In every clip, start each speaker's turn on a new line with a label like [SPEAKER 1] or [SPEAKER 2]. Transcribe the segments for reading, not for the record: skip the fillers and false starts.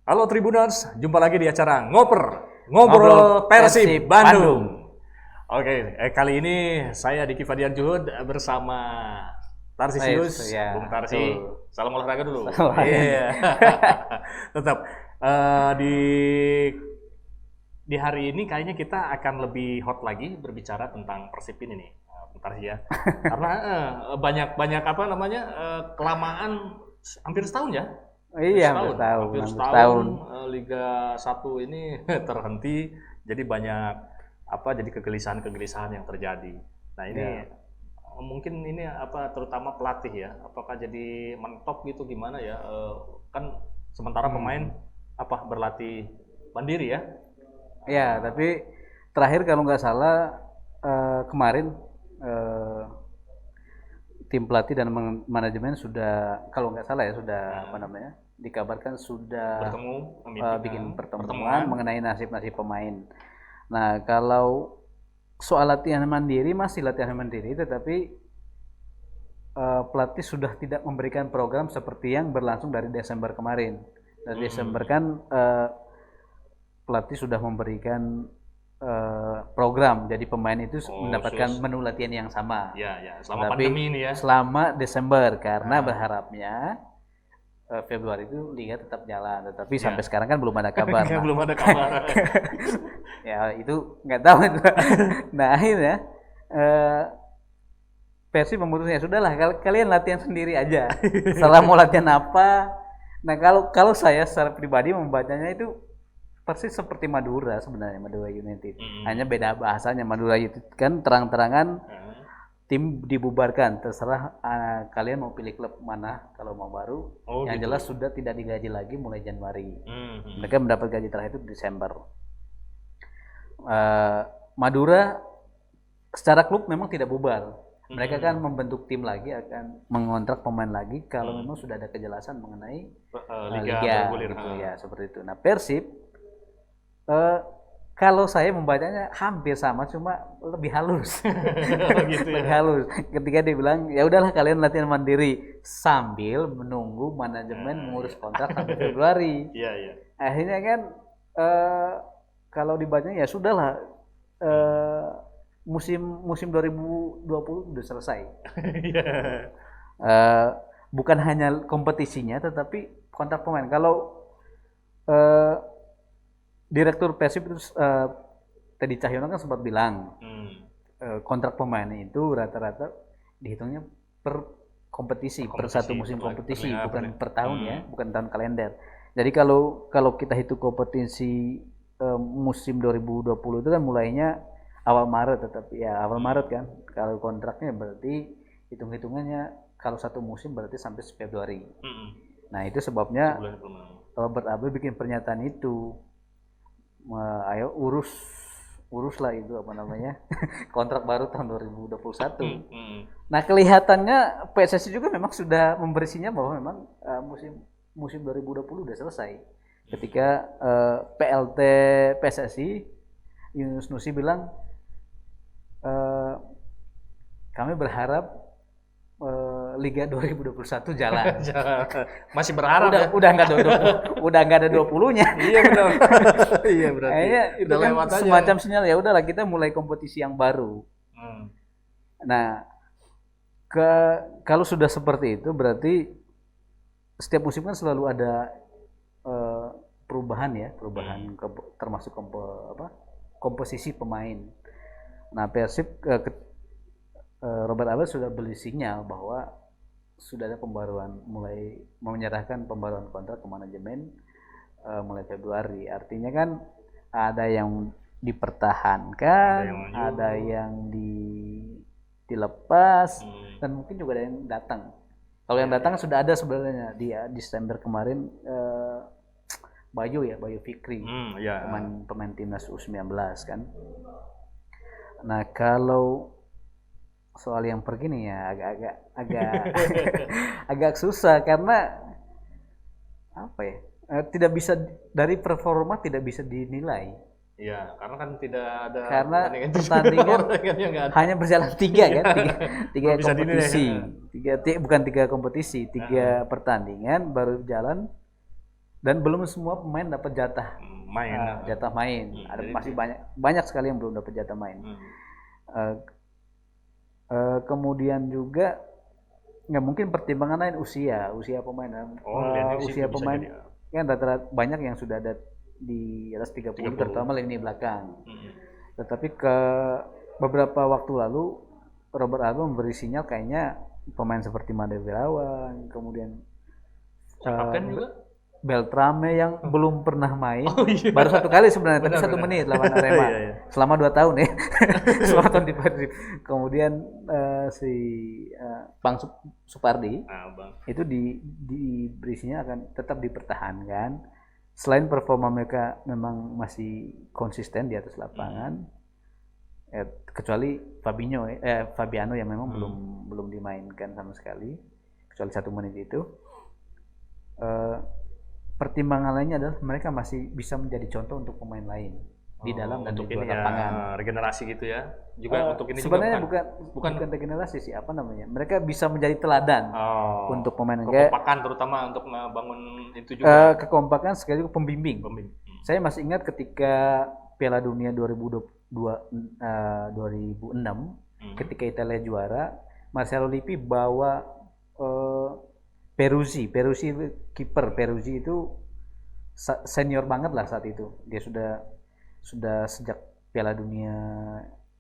[SPEAKER 1] Halo Tribuners, jumpa lagi di acara Ngobrol Persib Bandung. Oke, kali ini saya Diki Fadian Juhud bersama Tarsisius,
[SPEAKER 2] ya,
[SPEAKER 1] Bung Tarsi.
[SPEAKER 2] betul.
[SPEAKER 1] Salam olahraga dulu.
[SPEAKER 2] Salam olahraga.
[SPEAKER 1] Iya. Tetap di hari ini kayaknya kita akan lebih hot lagi berbicara tentang Persib ini nih, Bung Tarsi ya. Karena banyak apa namanya kelamaan hampir setahun ya.
[SPEAKER 2] Iya,
[SPEAKER 1] hampir setahun Liga 1 ini terhenti, jadi banyak jadi kegelisahan yang terjadi. Nah ini mungkin ini terutama pelatih ya, apakah jadi mentok gitu gimana ya? Kan sementara pemain berlatih mandiri ya?
[SPEAKER 2] Iya, tapi terakhir kalau nggak salah kemarin tim pelatih dan manajemen sudah, kalau nggak salah ya sudah dikabarkan sudah bikin pertemuan mengenai nasib-nasib pemain. Nah, kalau soal latihan mandiri masih latihan mandiri, tetapi pelatih sudah tidak memberikan program seperti yang berlangsung dari Desember kemarin. Dari Desember kan pelatih sudah memberikan program, jadi pemain itu mendapatkan menu latihan yang sama.
[SPEAKER 1] Ya, selama pandemi ini ya.
[SPEAKER 2] Selama Desember, karena berharapnya Februari itu liga tetap jalan, tetapi sampai sekarang kan belum ada kabar.
[SPEAKER 1] Belum ada kabar.
[SPEAKER 2] Ya itu nggak tahu. Nah akhirnya Persib memutuskan, ya sudahlah kalian latihan sendiri aja. Salah mau latihan apa? Nah kalau saya secara pribadi membacanya itu persis seperti Madura sebenarnya, Madura United. Hanya beda bahasanya. Madura United kan terang-terangan tim dibubarkan, terserah kalian mau pilih klub mana kalau mau baru. Yang jelas sudah tidak digaji lagi mulai Januari. Mereka mendapat gaji terakhir itu Desember. Madura secara klub memang tidak bubar. Mereka kan membentuk tim lagi, akan mengontrak pemain lagi kalau memang sudah ada kejelasan mengenai liga gitu ya, seperti itu. Nah Persib kalau saya membacanya hampir sama, cuma lebih halus.
[SPEAKER 1] Gitu ya.
[SPEAKER 2] Lebih halus. Ketika dia bilang, ya udahlah kalian latihan mandiri sambil menunggu manajemen mengurus kontrak sampai Februari.
[SPEAKER 1] Iya.
[SPEAKER 2] Akhirnya kan kalau dibacanya ya sudahlah, musim 2020 sudah selesai. Bukan hanya kompetisinya, tetapi kontrak pemain. Kalau Direktur Persib itu Teddy Cahyono kan sempat bilang kontrak pemain itu rata-rata dihitungnya per kompetisi, per satu musim kompetisi, bukan per tahun ya, bukan tahun kalender. Jadi kalau kita hitung kompetisi musim 2020 itu kan mulainya awal Maret, tetapi ya awal Maret kan. Kalau kontraknya berarti hitung-hitungannya kalau satu musim berarti sampai Februari. Nah itu sebabnya Robert Abel bikin pernyataan itu. Ayo uruslah itu kontrak baru tahun 2021. Nah kelihatannya PSSI juga memang sudah memberisinya bahwa memang musim 2020 udah selesai. Ketika PLT PSSI Yunus Nusi bilang kami berharap Liga 2021 jalan.
[SPEAKER 1] Masih berharap
[SPEAKER 2] udah nggak ada 20-nya.
[SPEAKER 1] Iya benar. Iya berarti.
[SPEAKER 2] Itu kan semacam sinyal, ya udahlah kita mulai kompetisi yang baru. Nah, kalau sudah seperti itu berarti setiap musim kan selalu ada perubahan termasuk komposisi pemain. Nah, Persib Robert Abel sudah beli sinyal bahwa sudah ada pembaruan, mulai menyerahkan pembaruan kontrak ke manajemen mulai Februari. Artinya kan ada yang dipertahankan, ada yang dilepas, dan mungkin juga ada yang datang. Kalau yang datang sudah ada sebenarnya di Desember kemarin, Bayu Fikri, pemain timnas U19 kan. Nah kalau soal yang pergi nih ya agak susah, karena tidak bisa dari performa tidak bisa dinilai.
[SPEAKER 1] Iya, karena kan tidak ada
[SPEAKER 2] pertandingan hanya berjalan tiga kompetisi, tiga pertandingan baru jalan Dan belum semua pemain dapat
[SPEAKER 1] main.
[SPEAKER 2] jatah main. Ada
[SPEAKER 1] Jadi-
[SPEAKER 2] masih banyak sekali yang belum dapat jatah main. Eh, kemudian juga nggak mungkin pertimbangan lain usia pemain.
[SPEAKER 1] Lini situ
[SPEAKER 2] Usia
[SPEAKER 1] bisa
[SPEAKER 2] pemain
[SPEAKER 1] jadi.
[SPEAKER 2] kan rata-rata banyak yang sudah ada di atas 30, terutama lini belakang. Tetapi ke beberapa waktu lalu Robert Alba memberi sinyal kayaknya pemain seperti Made Wirawan, kemudian
[SPEAKER 1] Kapten juga.
[SPEAKER 2] Beltrame yang belum pernah main,
[SPEAKER 1] Iya.
[SPEAKER 2] baru satu kali sebenarnya, tapi
[SPEAKER 1] Benar,
[SPEAKER 2] 1
[SPEAKER 1] benar.
[SPEAKER 2] menit lawan Arema,
[SPEAKER 1] Iya, iya.
[SPEAKER 2] selama 2 tahun ya, selama tahun di Persib. Kemudian si Bang Supardi
[SPEAKER 1] Bang.
[SPEAKER 2] itu berisinya akan tetap dipertahankan. Selain performa mereka memang masih konsisten di atas lapangan, kecuali Fabiano yang memang belum dimainkan sama sekali, kecuali 1 menit itu. Pertimbangan lainnya adalah mereka masih bisa menjadi contoh untuk pemain lain di dalam dan di luar lapangan.
[SPEAKER 1] Regenerasi gitu ya. Juga untuk ini
[SPEAKER 2] sebenarnya
[SPEAKER 1] juga
[SPEAKER 2] bukan regenerasi sih, apa namanya? Mereka bisa menjadi teladan untuk pemain
[SPEAKER 1] kekompakan terutama untuk membangun itu juga.
[SPEAKER 2] Kekompakan sekaligus pembimbing. Saya masih ingat ketika Piala Dunia 2006 ketika Italia juara, Marcelo Lippi bawa Peruzzi kiper. Peruzzi itu senior banget lah saat itu. Dia sudah sejak Piala Dunia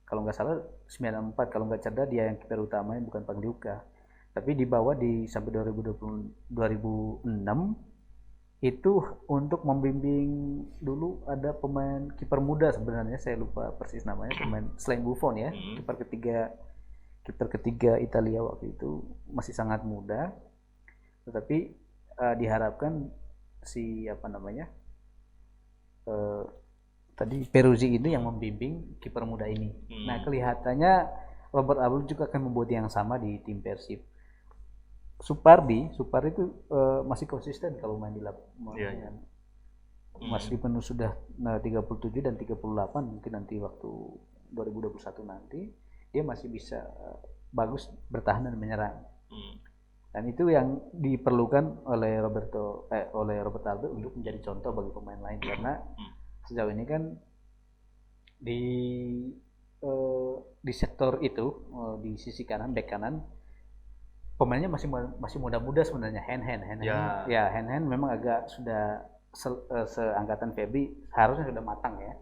[SPEAKER 2] kalau nggak salah 94, kalau nggak cerdas dia yang kiper utamanya, bukan Pagliuca. Tapi dibawa sampai 2006 itu untuk membimbing. Dulu ada pemain kiper muda sebenarnya, saya lupa persis namanya, pemain selain Buffon ya, kiper ketiga Italia waktu itu, masih sangat muda. Tetapi diharapkan tadi Peruzzi ini yang membimbing kiper muda ini. Nah, kelihatannya Robert Alba juga akan membuat yang sama di tim Persib. Supardi itu masih konsisten kalau main di lapangan. Meskipun sudah 37 dan 38, mungkin nanti waktu 2021 nanti dia masih bisa bagus bertahan dan menyerang. Dan itu yang diperlukan oleh Robert Alba untuk menjadi contoh bagi pemain lain, karena sejauh ini kan di sektor itu, di sisi kanan, bek kanan, pemainnya masih muda-muda sebenarnya. Hen memang agak sudah seangkatan Febri, harusnya sudah matang ya.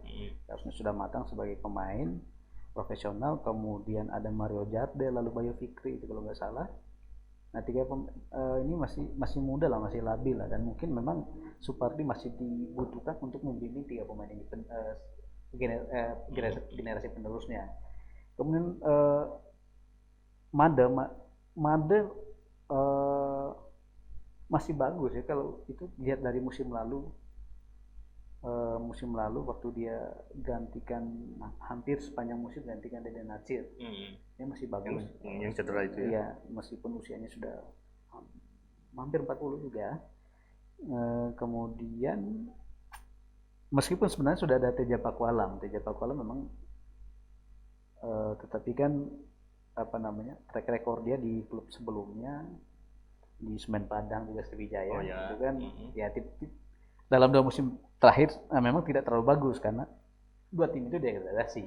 [SPEAKER 2] Harusnya sudah matang sebagai pemain profesional. Kemudian ada Mario Jarde, lalu Bayo Fikri itu kalau nggak salah. Nah, ini masih muda lah, masih labil lah, dan mungkin memang Supardi masih dibutuhkan untuk membimbing 3 pemain ini, generasi penerusnya. Kemudian Made masih bagus ya, kalau itu lihat dari musim lalu waktu dia gantikan hampir sepanjang musim gantikan Deden Natsir. Dia masih bagus.
[SPEAKER 1] Yang cedera itu ya.
[SPEAKER 2] Iya, meskipun usianya sudah hampir 40 juga. Kemudian meskipun sebenarnya sudah ada Teja Pakualam memang tetapi kan track record dia di klub sebelumnya di Semen Padang juga Sriwijaya itu kan ya dalam 2 musim terakhir memang tidak terlalu bagus karena 2 tim itu degradasi.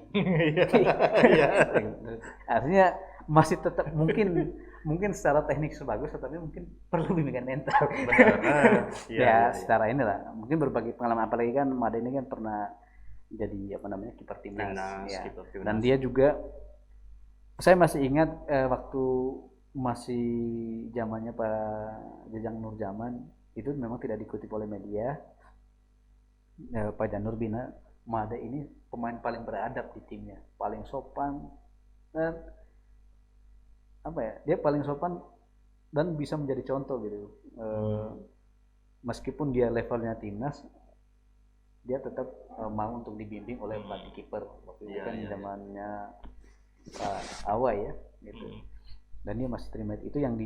[SPEAKER 2] Artinya masih tetap mungkin secara teknik sebagus, tetapi mungkin perlu bimbingan mental. Secara inilah mungkin berbagi pengalaman, apalagi kan Made ini kan pernah jadi kiper timnas ya. Dan dia juga, saya masih ingat waktu masih zamannya Pak Jajang Nurjaman, itu memang tidak dikutip oleh media. Pak Janur bina Made ini pemain paling beradab di timnya, paling sopan, dan dia paling sopan dan bisa menjadi contoh gitu. Meskipun dia levelnya timnas, dia tetap mau untuk dibimbing oleh pelatih kiper waktu itu kan zamannya Pak Awa ya gitu. Dan dia masih terima itu, yang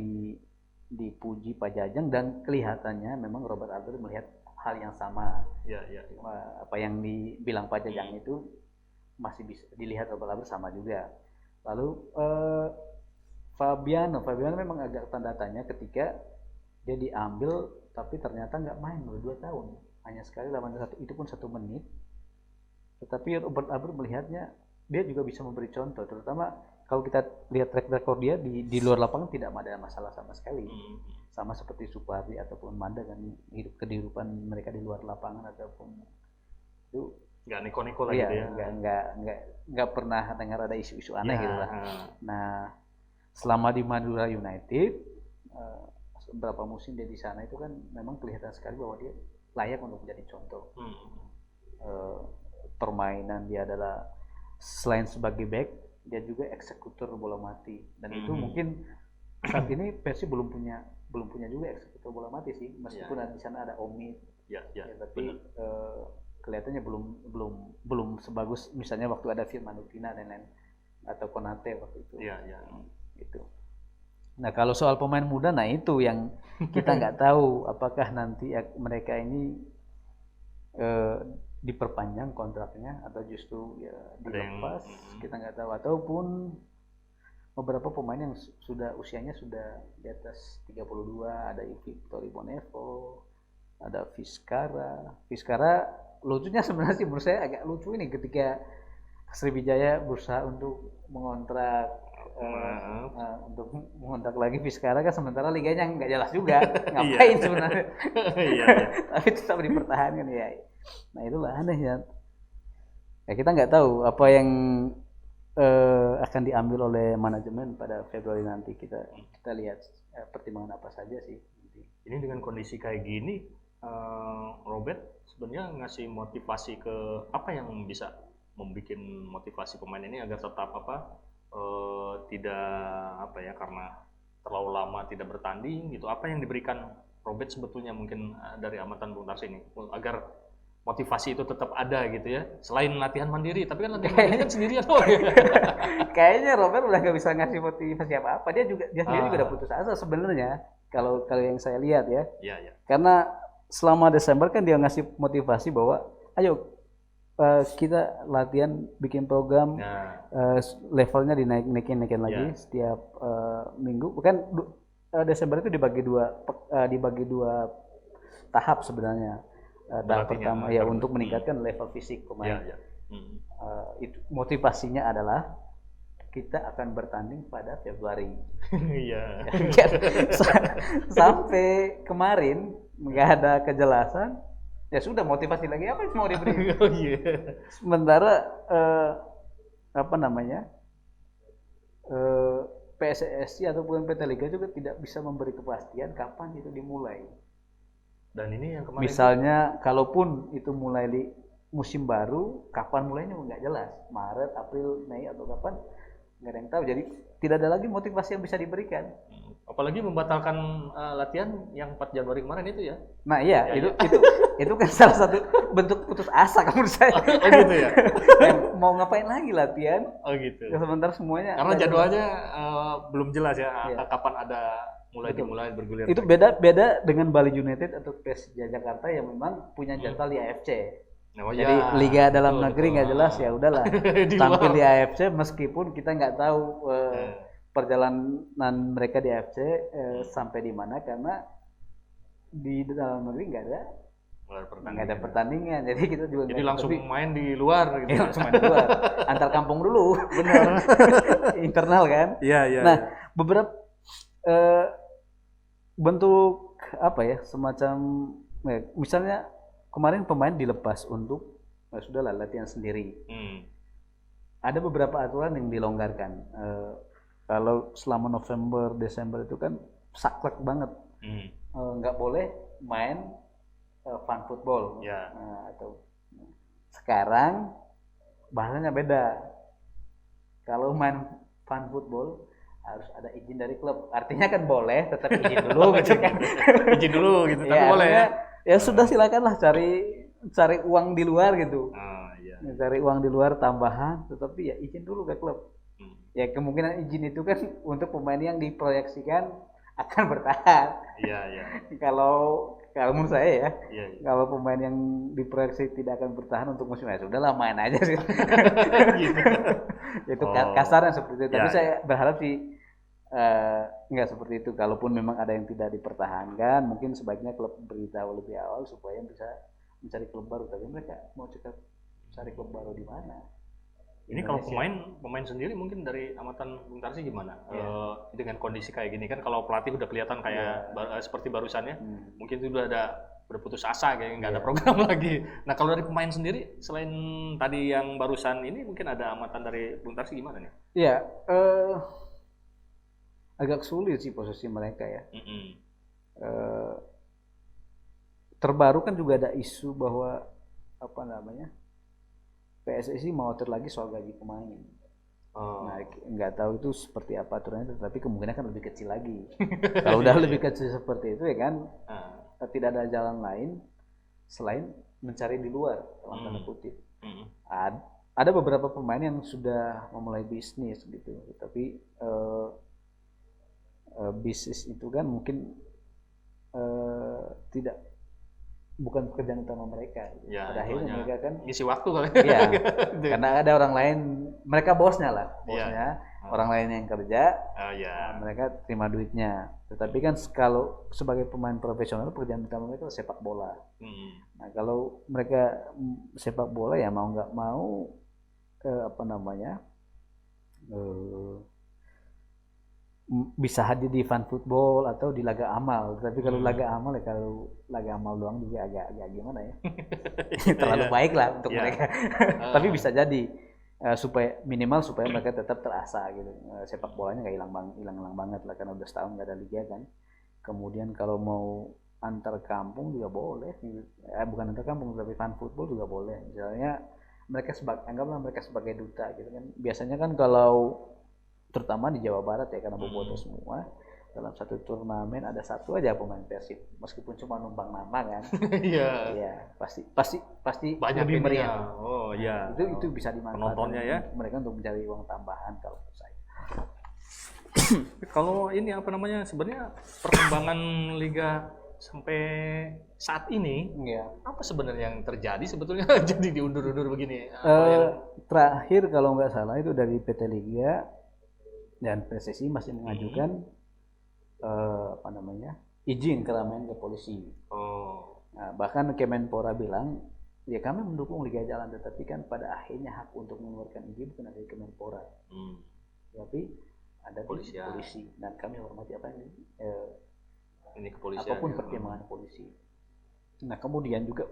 [SPEAKER 2] dipuji Pak Jajang, dan kelihatannya memang Robert Alba melihat hal yang sama. Apa yang dibilang Pak Jajang itu masih bisa dilihat Robert Alba sama juga. Lalu Fabiano memang agak tanda tanya ketika dia diambil tapi ternyata nggak main udah 2 tahun, hanya sekali lawan satu, itu pun 1 menit. Tetapi Robert Albert melihatnya dia juga bisa memberi contoh, terutama kalau kita lihat track record dia di luar lapangan tidak ada masalah sama sekali. Sama seperti Supardi ataupun Manda kan, hidup kehidupan mereka di luar lapangan ataupun itu
[SPEAKER 1] nggak neko-neko lagi
[SPEAKER 2] iya,
[SPEAKER 1] ya.
[SPEAKER 2] nggak pernah dengar ada isu-isu aneh gitu lah. Nah, selama di Madura United beberapa musim dia di sana itu kan memang kelihatan sekali bahwa dia layak untuk menjadi contoh. Permainan dia adalah selain sebagai back, dia juga eksekutor bola mati, dan itu mungkin saat ini Persib belum punya juga eksekutor bola mati sih, meskipun di sana ada Omid. Tapi kelihatannya belum sebagus misalnya waktu ada Firman Utina dan lain atau Konate waktu itu. Gitu. Nah, kalau soal pemain muda, nah itu yang kita nggak tahu apakah nanti mereka ini diperpanjang kontraknya atau justru ya dilepas, kita nggak tahu. Ataupun beberapa pemain yang usianya sudah di atas 32, ada Victor Ibonevo, ada Vizcara. Lucunya sebenarnya sih menurut saya agak lucu ini ketika Sriwijaya berusaha untuk mengontrak lagi Vizcara kan, sementara liganya nggak jelas juga ngapain sebenarnya. Tapi tetap dipertahankan ya. Nah, itulah aneh ya. Kita nggak tahu apa yang akan diambil oleh manajemen pada Februari nanti. Kita lihat pertimbangan apa saja sih.
[SPEAKER 1] Ini dengan kondisi kayak gini, Robert sebenarnya ngasih motivasi ke apa yang bisa membuat motivasi pemain ini agar tetap tidak karena terlalu lama tidak bertanding gitu. Apa yang diberikan Robert sebetulnya mungkin dari amatan Bung Tars ini agar motivasi itu tetap ada gitu ya, selain latihan mandiri, tapi kan latihan mandiri kan sendirian loh.
[SPEAKER 2] Kayaknya Robert udah nggak bisa ngasih motivasi apa-apa, dia sendiri juga udah putus asa sebenarnya kalau yang saya lihat ya. Karena selama Desember kan dia ngasih motivasi bahwa ayo kita latihan, bikin program, levelnya dinaikin lagi setiap minggu. Bukan Desember itu dibagi dua tahap sebenarnya. Tahap pertama ya untuk meningkatkan level fisik pemain. Itu motivasinya adalah kita akan bertanding pada Februari. Sampai kemarin nggak ada kejelasan. Ya sudah, motivasi lagi apa yang mau diberi? Sementara PSSI ataupun PT Liga juga tidak bisa memberi kepastian kapan itu dimulai.
[SPEAKER 1] Dan ini yang kemarin
[SPEAKER 2] misalnya kalaupun itu mulai di musim baru, kapan mulainya nggak jelas, Maret, April, Mei atau kapan, nggak ada yang tahu. Jadi tidak ada lagi motivasi yang bisa diberikan.
[SPEAKER 1] Apalagi membatalkan latihan yang 4 Januari kemarin itu ya.
[SPEAKER 2] Nah iya, itu kan salah satu bentuk putus asa menurut saya.
[SPEAKER 1] Gitu ya.
[SPEAKER 2] Mau ngapain lagi latihan?
[SPEAKER 1] Gitu.
[SPEAKER 2] Ya, sementara semuanya
[SPEAKER 1] karena jadwalnya belum jelas ya, kapan ada dimulai bergulir.
[SPEAKER 2] Itu beda dengan Bali United atau Persija Jakarta yang memang punya jadwal di AFC. Jadi liga dalam negeri nggak jelas, ya udahlah tampil di AFC meskipun kita nggak tahu perjalanan mereka di AFC sampai di mana, karena di dalam negeri nggak ada pertandingan. Jadi kita juga
[SPEAKER 1] langsung main di luar gitu.
[SPEAKER 2] Langsung main di luar. Antar kampung dulu. Benar. Internal kan?
[SPEAKER 1] Iya.
[SPEAKER 2] Nah, beberapa bentuk semacam misalnya kemarin pemain dilepas untuk sudahlah latihan sendiri. Ada beberapa aturan yang dilonggarkan. Kalau selama November, Desember itu kan saklek banget. Nggak boleh main fun football. Atau sekarang bahasanya beda. Kalau main fun football harus ada izin dari klub. Artinya kan boleh, tetap izin dulu gitu kan.
[SPEAKER 1] Izin dulu gitu, tapi boleh ya.
[SPEAKER 2] Ya sudah, silakanlah cari uang di luar gitu. Cari uang di luar tambahan, tetapi ya izin dulu ke klub. Ya kemungkinan izin itu kan untuk pemain yang diproyeksikan akan bertahan. Kalau menurut saya ya, kalau pemain yang diproyeksi tidak akan bertahan untuk musim ini, sudahlah main aja sih. Itu kasarnya seperti itu. Tapi saya berharap sih Enggak seperti itu. Kalaupun memang ada yang tidak dipertahankan, mungkin sebaiknya klub beritahu lebih awal supaya bisa mencari klub baru. Tapi mereka mau cari klub baru di mana?
[SPEAKER 1] Ini kalau pemain sendiri mungkin dari amatan Bung Tarsi gimana? Dengan kondisi kayak gini kan, kalau pelatih udah kelihatan kayak seperti barusannya, mungkin itu udah putus asa kayak nggak ada program lagi. Nah kalau dari pemain sendiri, selain tadi yang barusan ini, mungkin ada amatan dari Bung Tarsi gimana nih?
[SPEAKER 2] Iya, agak sulit sih posisi mereka ya. Terbaru kan juga ada isu bahwa apa namanya, PSSI mau atur lagi soal gaji pemain. Nah, nggak tahu itu seperti apa aturannya, tetapi kemungkinan kan lebih kecil lagi. Kalau udah lebih kecil seperti itu ya kan, tidak ada jalan lain selain mencari di luar, dalam tanda kutip. Ada beberapa pemain yang sudah memulai bisnis gitu, tapi bisnis itu kan mungkin bukan pekerjaan utama mereka.
[SPEAKER 1] Ya,
[SPEAKER 2] pada akhirnya mereka kan
[SPEAKER 1] ngisi waktu kali.
[SPEAKER 2] Iya, karena ada orang lain, mereka bosnya, orang lain yang kerja, mereka terima duitnya. Tetapi kan kalau sebagai pemain profesional, pekerjaan utama mereka sepak bola. Nah kalau mereka sepak bola ya mau nggak mau bisa hadir di fan football atau di laga amal. Tapi kalau laga amal ya, kalau laga amal doang juga agak gimana ya, terlalu baik lah untuk mereka. Tapi bisa jadi supaya mereka tetap terasa gitu. Sepak bolanya nggak hilang banget lah, karena udah setahun nggak ada liga kan. Kemudian kalau mau antar kampung juga boleh, bukan antar kampung tapi fan football juga boleh. Misalnya anggaplah mereka sebagai duta gitu kan. Biasanya kan kalau terutama di Jawa Barat ya, karena bobotoh semua, dalam satu turnamen ada satu aja pemain Persib, meskipun cuma numpang nama kan. Iya, pasti
[SPEAKER 1] banyak
[SPEAKER 2] lebih meriah. Itu bisa dimanfaatkan
[SPEAKER 1] penontonnya ya,
[SPEAKER 2] mereka untuk mencari uang tambahan kalau menurut saya.
[SPEAKER 1] Kalau ini apa namanya, sebenarnya perkembangan liga sampai saat ini, apa sebenarnya yang terjadi sebetulnya jadi diundur-undur begini?
[SPEAKER 2] Terakhir kalau nggak salah itu dari PT Liga dan PSSI masih mengajukan izin keramaian ke polisi. Nah, bahkan Kemenpora bilang ya kami mendukung liga jalan, tetapi kan pada akhirnya hak untuk mengeluarkan izin bukan dari Kemenpora, tapi ada polisi. Dan kami hormati ini kepolisian, apapun pertimbangan polisi. Nah kemudian juga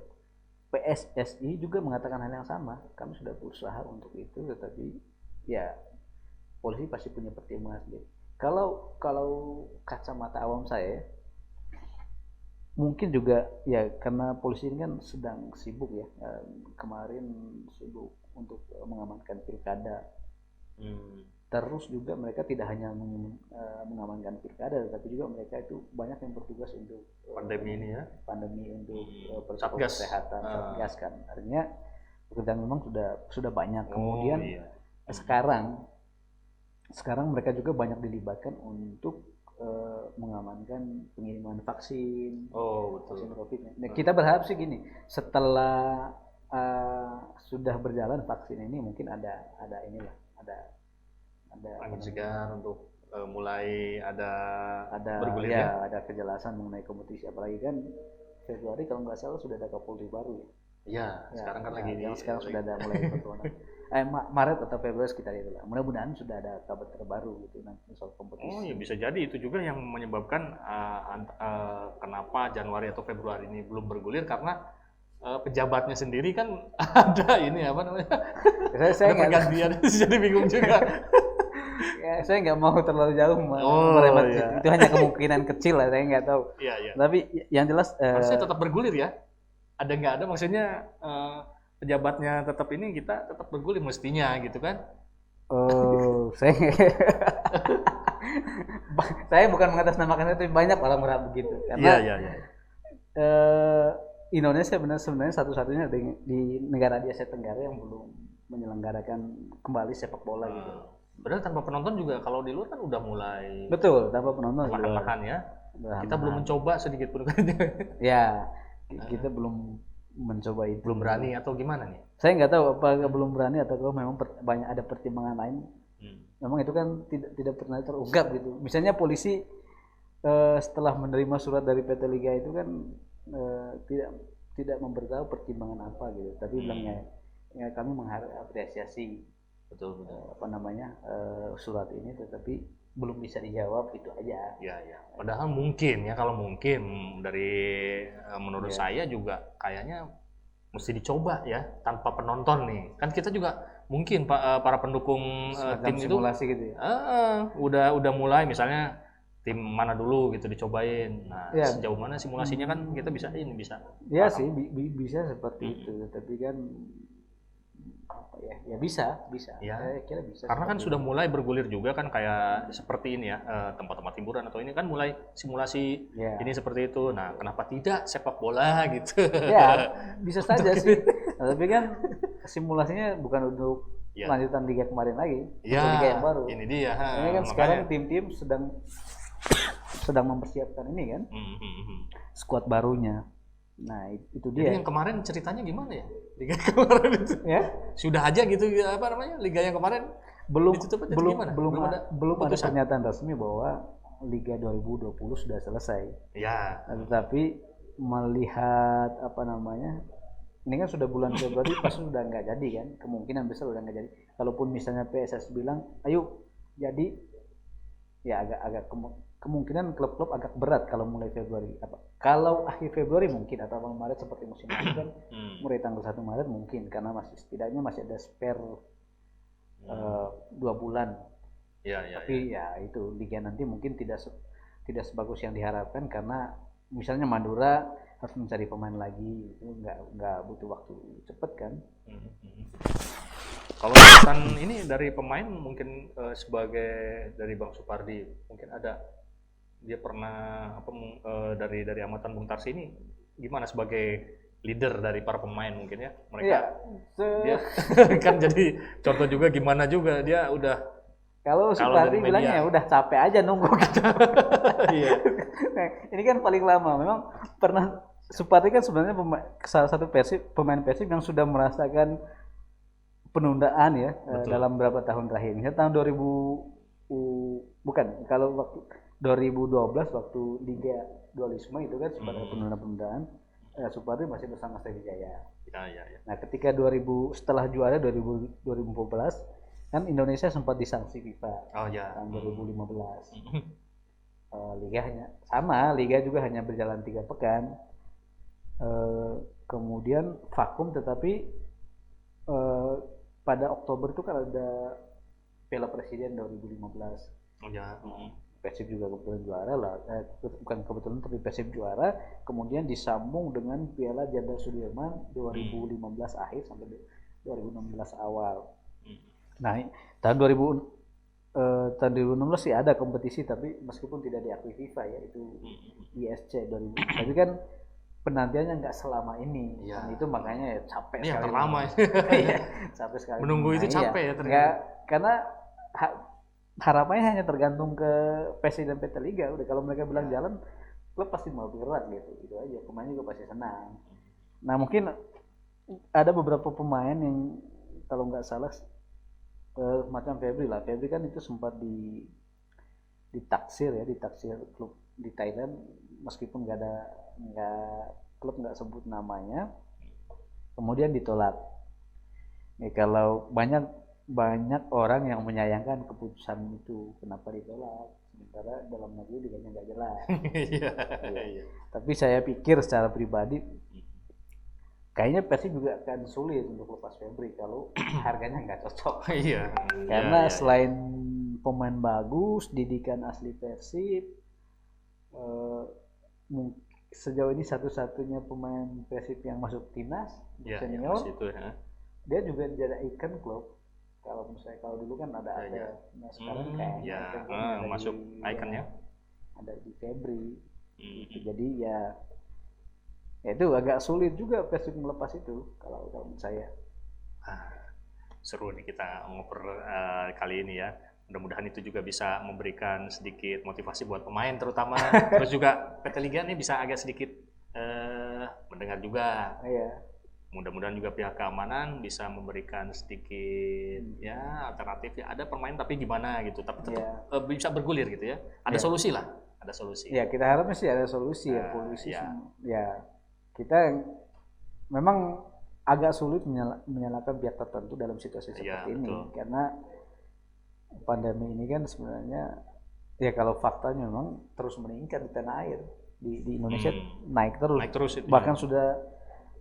[SPEAKER 2] PSSI juga mengatakan hal yang sama, kami sudah berusaha untuk itu, tetapi ya polisi pasti punya pertimbangan sendiri. Kalau kacamata awam saya, mungkin juga ya karena polisi ini kan sedang sibuk ya, kemarin sibuk untuk mengamankan pilkada. Terus juga mereka tidak hanya mengamankan pilkada, tapi juga mereka itu banyak yang bertugas untuk pandemi untuk protokol kesehatan, Satgas kan. Artinya pekerjaan memang sudah banyak. Kemudian sekarang mereka juga banyak dilibatkan untuk mengamankan pengiriman vaksin. Vaksin COVID. Nah, kita berharap sih gini, setelah sudah berjalan vaksin ini, mungkin ada
[SPEAKER 1] angin segar untuk mulai ada bergulir
[SPEAKER 2] ya, ada kejelasan mengenai kompetisi. Apalagi kan Februari kalau nggak salah sudah ada Kapolri baru ya.
[SPEAKER 1] Iya, sekarang kan
[SPEAKER 2] sekarang sudah ada mulai pertemuan. Maret atau Februari sekitar itu lah. Mudah-mudahan sudah ada kabar terbaru gitu nanti soal kompetisi.
[SPEAKER 1] Ya bisa jadi itu juga yang menyebabkan kenapa Januari atau Februari ini belum bergulir, karena pejabatnya sendiri kan ada ini apa namanya? Saya pergantian, jadi bingung juga.
[SPEAKER 2] Ya, saya nggak mau terlalu jauh merembet. Itu hanya kemungkinan kecil lah, saya nggak tahu. Tapi yang jelas
[SPEAKER 1] harusnya tetap bergulir ya. Ada nggak ada maksudnya pejabatnya tetap ini, kita tetap bergulir mestinya gitu kan?
[SPEAKER 2] Saya bukan mengatasnamakan itu, banyak orang berhak begitu. Karena Indonesia sebenarnya satu-satunya di negara di Asia Tenggara yang belum menyelenggarakan kembali sepak bola gitu.
[SPEAKER 1] Padahal tanpa penonton juga kalau di luar kan udah mulai.
[SPEAKER 2] Betul, tanpa penonton.
[SPEAKER 1] Perlahan-lahan ya. Kita belum mencoba sedikit pun.
[SPEAKER 2] Ya, kita belum mencoba itu.
[SPEAKER 1] Belum berani atau gimana nih?
[SPEAKER 2] Saya nggak tahu apakah belum berani atau memang banyak ada pertimbangan lain memang itu kan tidak pernah terungkap gitu. Misalnya polisi setelah menerima surat dari PT Liga itu kan tidak memberitahu pertimbangan apa gitu, tapi bilangnya ya kami mengapresiasi
[SPEAKER 1] betul.
[SPEAKER 2] apa namanya surat ini, tetapi belum bisa dijawab, itu aja.
[SPEAKER 1] Ya. Padahal mungkin ya, kalau mungkin dari menurut saya juga kayaknya mesti dicoba ya tanpa penonton nih. Kan kita juga mungkin para pendukung tim itu
[SPEAKER 2] simulasi gitu ya.
[SPEAKER 1] Udah mulai misalnya tim mana dulu gitu dicobain. Nah,
[SPEAKER 2] ya,
[SPEAKER 1] sejauh mana simulasinya kan kita bisa.
[SPEAKER 2] Ya sih bisa seperti itu, tapi kan apa ya bisa.
[SPEAKER 1] Ya.
[SPEAKER 2] Saya kira bisa.
[SPEAKER 1] Karena kan sudah mulai bergulir juga kan kayak seperti ini ya, tempat-tempat hiburan atau ini kan mulai simulasi ini seperti itu. Nah, kenapa tidak sepak bola gitu?
[SPEAKER 2] Ya, bisa saja sih. Nah, tapi kan simulasinya bukan untuk lanjutan liga kemarin lagi, liga yang baru.
[SPEAKER 1] Ini dia.
[SPEAKER 2] Ini kan sekarang tim-tim sedang mempersiapkan ini kan, skuad barunya. Nah, itu dia.
[SPEAKER 1] Jadi yang kemarin ceritanya gimana ya? Liga kemarin itu. Ya? Sudah aja gitu apa namanya? Liga yang kemarin
[SPEAKER 2] belum ada pernyataan resmi bahwa Liga 2020 sudah selesai.
[SPEAKER 1] Ya.
[SPEAKER 2] Nah, tetapi melihat apa namanya? Ini kan sudah bulan Februari, pasti sudah nggak jadi kan? Kemungkinan besar sudah nggak jadi. Kalaupun misalnya PSS bilang, "Ayo jadi," ya agak kemungkinan klub-klub agak berat kalau mulai Februari. Kalau akhir Februari mungkin, atau awal Maret seperti musim lalu kan, mulai tanggal 1 Maret mungkin, karena setidaknya masih ada spare 2 bulan. Tapi ya itu liga nanti mungkin tidak sebagus yang diharapkan, karena misalnya Madura harus mencari pemain lagi, itu nggak butuh waktu cepet kan.
[SPEAKER 1] Kalau misalkan ini dari pemain mungkin sebagai dari Bang Supardi, mungkin ada dia pernah dari amatan Bung Tarsi ini gimana sebagai leader dari para pemain mungkin ya mereka dia kan jadi contoh juga gimana juga dia udah
[SPEAKER 2] kalau Supardi bilangnya udah capek aja nunggu gitu. Iya. Nah, ini kan paling lama memang pernah. Supardi kan sebenarnya salah satu pemain Persib yang sudah merasakan penundaan ya dalam beberapa tahun terakhir. Misalnya tahun 2012 waktu Liga Dualisme itu kan sempat ada penundaan. Supardi masih bersama Sriwijaya. Ya. Nah, ketika setelah juara 2014 kan Indonesia sempat disanksi FIFA tahun 2015. Liga juga hanya berjalan 3 pekan. Kemudian vakum, tetapi pada Oktober itu kan ada Piala Presiden 2015. Persib juga kebetulan juara lah, bukan kebetulan tapi Persib juara, kemudian disambung dengan Piala Jenderal Sudirman 2015 akhir sampai 2016 awal. Nah, tahun 2016 sih ada kompetisi, tapi meskipun tidak diakui FIFA ya, itu ISC 2000. Tapi kan penantiannya nggak selama ini, itu makanya ya capek
[SPEAKER 1] ini
[SPEAKER 2] sekali.
[SPEAKER 1] Yang terlama.
[SPEAKER 2] Capek sekali.
[SPEAKER 1] Menunggu itu capek ya ternyata.
[SPEAKER 2] Karena harapannya hanya tergantung ke PSSI dan PT Liga. Udah kalau mereka bilang jalan, klub pasti mau berat gitu. Itu aja. Pemain juga pasti senang. Nah, mungkin ada beberapa pemain yang kalau nggak salah macam Febri lah. Febri kan itu sempat ditaksir klub di Thailand, meskipun klub nggak sebut namanya. Kemudian ditolak. Kalau banyak orang yang menyayangkan keputusan itu, kenapa ditolak, sementara dalam negeri liganya nggak jelas. Iya. Tapi saya pikir secara pribadi kayaknya Persib juga akan sulit untuk lepas Febri kalau harganya nggak cocok. Karena selain pemain bagus, didikan asli Persib, sejauh ini satu-satunya pemain Persib yang masuk timnas senior. Dia juga jadi ikon klub. Kalau dulu kan ada. Nah, sekarang kayaknya
[SPEAKER 1] masuk ikonnya
[SPEAKER 2] ada di Febri. Jadi ya itu agak sulit juga Persib melepas itu kalau menurut saya.
[SPEAKER 1] Seru nih kita ngobrol kali ini ya. Mudah-mudahan itu juga bisa memberikan sedikit motivasi buat pemain terutama. Terus juga PT Liga nih bisa agak sedikit mendengar juga.
[SPEAKER 2] Iya.
[SPEAKER 1] Mudah-mudahan juga pihak keamanan bisa memberikan sedikit ya alternatif ya, ada permainan tapi gimana gitu, tapi tetap bisa bergulir gitu ya. Ada solusi lah, ada solusi.
[SPEAKER 2] Ya kita harapnya sih ada solusi ya, polisi. Ya kita memang agak sulit menyalahkan pihak tertentu dalam situasi seperti ini, karena pandemi ini kan sebenarnya ya kalau faktanya memang terus meningkat di tanah air, di Indonesia naik terus itu, bahkan sudah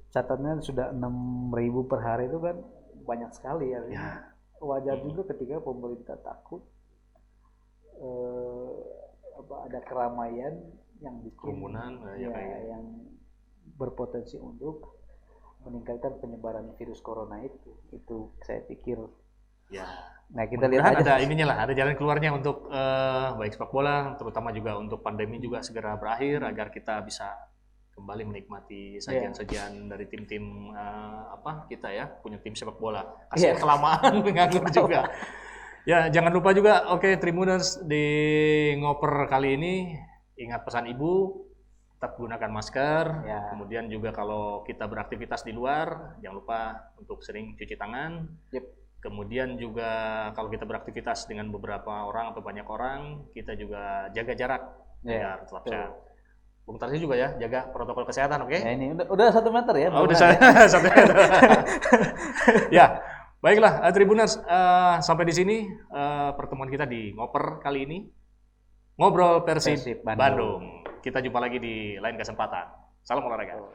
[SPEAKER 2] catatannya sudah 6.000 per hari, itu kan banyak sekali ya. Wajar juga ketika pemerintah takut ada keramaian yang bikin
[SPEAKER 1] kerumunan
[SPEAKER 2] yang berpotensi untuk meningkatkan penyebaran virus corona itu saya pikir nah kita lihat
[SPEAKER 1] ada ininya lah, ada jalan keluarnya untuk baik sepak bola terutama juga untuk pandemi juga segera berakhir agar kita bisa kembali menikmati sajian-sajian dari tim-tim kita ya, punya tim sepak bola. Kasihan kelamaan menganggur juga. Ya, jangan lupa juga Tribuners di ngoper kali ini ingat pesan Ibu, tetap gunakan masker. Kemudian juga kalau kita beraktivitas di luar, jangan lupa untuk sering cuci tangan. Kemudian juga kalau kita beraktivitas dengan beberapa orang atau banyak orang, kita juga jaga jarak agar tetap sehat. Bung Tarsi juga ya, jaga protokol kesehatan, oke?
[SPEAKER 2] Ya, ini udah 1 meter ya.
[SPEAKER 1] Udah 1 meter. Ya, baiklah Tribuners, sampai di sini pertemuan kita di ngoper kali ini. Ngobrol Persib Bandung. Kita jumpa lagi di lain kesempatan. Salam olahraga.